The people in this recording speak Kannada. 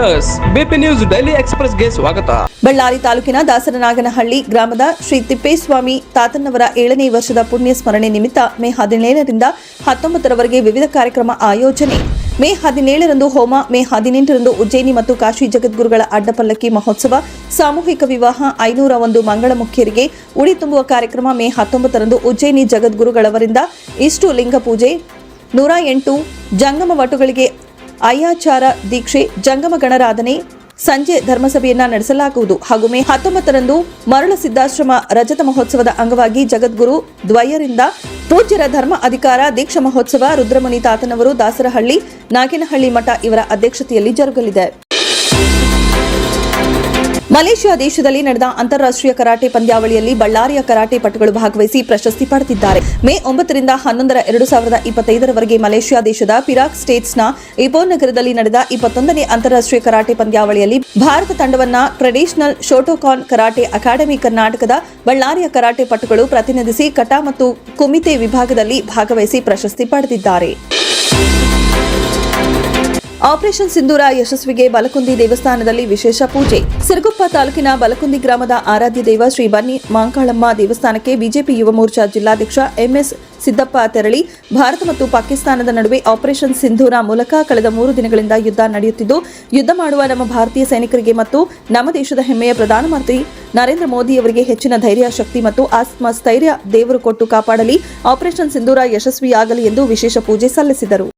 ಎಸ್ ಬಿಪಿ ನ್ಯೂಸ್ ಡೈಲಿ ಎಕ್ಸ್‌ಪ್ರೆಸ್‌ಗೆ ಸ್ವಾಗತ. ಬಳ್ಳಾರಿ ತಾಲೂಕಿನ ದಾಸರನಾಗನಹಳ್ಳಿ ಗ್ರಾಮದ ಶ್ರೀ ತಿಪ್ಪೇಸ್ವಾಮಿ ತಾತನ್ನವರ 7ನೇ ವರ್ಷದ ಪುಣ್ಯ ಸ್ಮರಣೆ ನಿಮಿತ್ತ ಮೇ 17ರಿಂದ 19ರವರೆಗೆ ವಿವಿಧ ಕಾರ್ಯಕ್ರಮ ಆಯೋಜನೆ. ಮೇ 17ರಂದು ಹೋಮ, ಮೇ 18ರಂದು ಉಜ್ಜಯಿನಿ ಮತ್ತು ಕಾಶಿ ಜಗದ್ಗುರುಗಳ ಅಡ್ಡಪಲ್ಲಕ್ಕಿ ಮಹೋತ್ಸವ, ಸಾಮೂಹಿಕ ವಿವಾಹ, 501 ಮಂಗಳ ಮುಖ್ಯರಿಗೆ ಉಡಿ ತುಂಬುವ ಕಾರ್ಯಕ್ರಮ, ಮೇ 19ರಂದು ಉಜ್ಜಯಿನಿ ಜಗದ್ಗುರುಗಳವರಿಂದ ಇಷ್ಟು ಲಿಂಗ ಪೂಜೆ, 108 ಜಂಗಮ ವಟುಗಳಿಗೆ ಅಯ್ಯಾಚಾರ ದೀಕ್ಷೆ, ಜಂಗಮ ಗಣರಾಧನೆ, ಸಂಜೆ ಧರ್ಮಸಭೆಯನ್ನ ನಡೆಸಲಾಗುವುದು. ಹಾಗೂ ಮೇ 19ರಂದು ಮರಳು ಸಿದ್ದಾಶ್ರಮ ರಜತ ಮಹೋತ್ಸವದ ಅಂಗವಾಗಿ ಜಗದ್ಗುರು ದ್ವಯರಿಂದ ಪೂಜ್ಯರ ಧರ್ಮ ಅಧಿಕಾರ ದೀಕ್ಷಾ ಮಹೋತ್ಸವ ರುದ್ರಮುನಿ ತಾತನವರು ದಾಸರಹಳ್ಳಿ ನಾಗೇನಹಳ್ಳಿ ಮಠ ಇವರ ಅಧ್ಯಕ್ಷತೆಯಲ್ಲಿ ಜರುಗಲಿದೆ. ಮಲೇಷ್ಯಾ ದೇಶದಲ್ಲಿ ನಡೆದ ಅಂತಾರಾಷ್ಟ್ರೀಯ ಕರಾಟೆ ಪಂದ್ಯಾವಳಿಯಲ್ಲಿ ಬಳ್ಳಾರಿಯ ಕರಾಟೆ ಪಟುಗಳು ಭಾಗವಹಿಸಿ ಪ್ರಶಸ್ತಿ ಪಡೆದಿದ್ದಾರೆ. ಮೇ 9ರಿಂದ 11 2025ರವರೆಗೆ ಮಲೇಷ್ಯಾ ದೇಶದ ಪಿರಾಕ್ ಸ್ಟೇಟ್ಸ್ನ ಇಪೋನ್ ನಗರದಲ್ಲಿ ನಡೆದ 21ನೇ ಅಂತಾರಾಷ್ಟ್ರೀಯ ಕರಾಟೆ ಪಂದ್ಯಾವಳಿಯಲ್ಲಿ ಭಾರತ ತಂಡವನ್ನ ಟ್ರೆಡಿಷನಲ್ ಶೋಟೋಕಾನ್ ಕರಾಟೆ ಅಕಾಡೆಮಿ ಕರ್ನಾಟಕದ ಬಳ್ಳಾರಿಯ ಕರಾಟೆ ಪಟುಗಳು ಪ್ರತಿನಿಧಿಸಿ ಕಟಾ ಮತ್ತು ಕುಮಿತೆ ವಿಭಾಗದಲ್ಲಿ ಭಾಗವಹಿಸಿ ಪ್ರಶಸ್ತಿ ಪಡೆದಿದ್ದಾರೆ. ಆಪರೇಷನ್ ಸಿಂಧೂರ ಯಶಸ್ವಿಗೆ ಬಲಕುಂದಿ ದೇವಸ್ಥಾನದಲ್ಲಿ ವಿಶೇಷ ಪೂಜೆ. ಸಿರುಗುಪ್ಪ ತಾಲೂಕಿನ ಬಲಕುಂದಿ ಗ್ರಾಮದ ಆರಾಧ್ಯ ದೈವ ಶ್ರೀ ಬನ್ನಿ ಮಾಂಕಾಳಮ್ಮ ದೇವಸ್ಥಾನಕ್ಕೆ ಬಿಜೆಪಿ ಯುವ ಮೋರ್ಚಾ ಜಿಲ್ಲಾಧ್ಯಕ್ಷ ಎಂಎಸ್ ಸಿದ್ದಪ್ಪ ತೆರಳಿ ಭಾರತ ಮತ್ತು ಪಾಕಿಸ್ತಾನದ ನಡುವೆ ಆಪರೇಷನ್ ಸಿಂಧೂರ ಮೂಲಕ ಕಳೆದ 3 ದಿನಗಳಿಂದ ಯುದ್ಧ ನಡೆಯುತ್ತಿದ್ದು, ಯುದ್ಧ ಮಾಡುವ ನಮ್ಮ ಭಾರತೀಯ ಸೈನಿಕರಿಗೆ ಮತ್ತು ನಮ್ಮ ದೇಶದ ಹೆಮ್ಮೆಯ ಪ್ರಧಾನಮಂತ್ರಿ ನರೇಂದ್ರ ಮೋದಿಯವರಿಗೆ ಹೆಚ್ಚಿನ ಧೈರ್ಯ, ಶಕ್ತಿ ಮತ್ತು ಆತ್ಮಸ್ಥೈರ್ಯ ದೇವರು ಕೊಟ್ಟು ಕಾಪಾಡಲಿ, ಆಪರೇಷನ್ ಸಿಂಧೂರ ಯಶಸ್ವಿಯಾಗಲಿ ಎಂದು ವಿಶೇಷ ಪೂಜೆ ಸಲ್ಲಿಸಿದರು.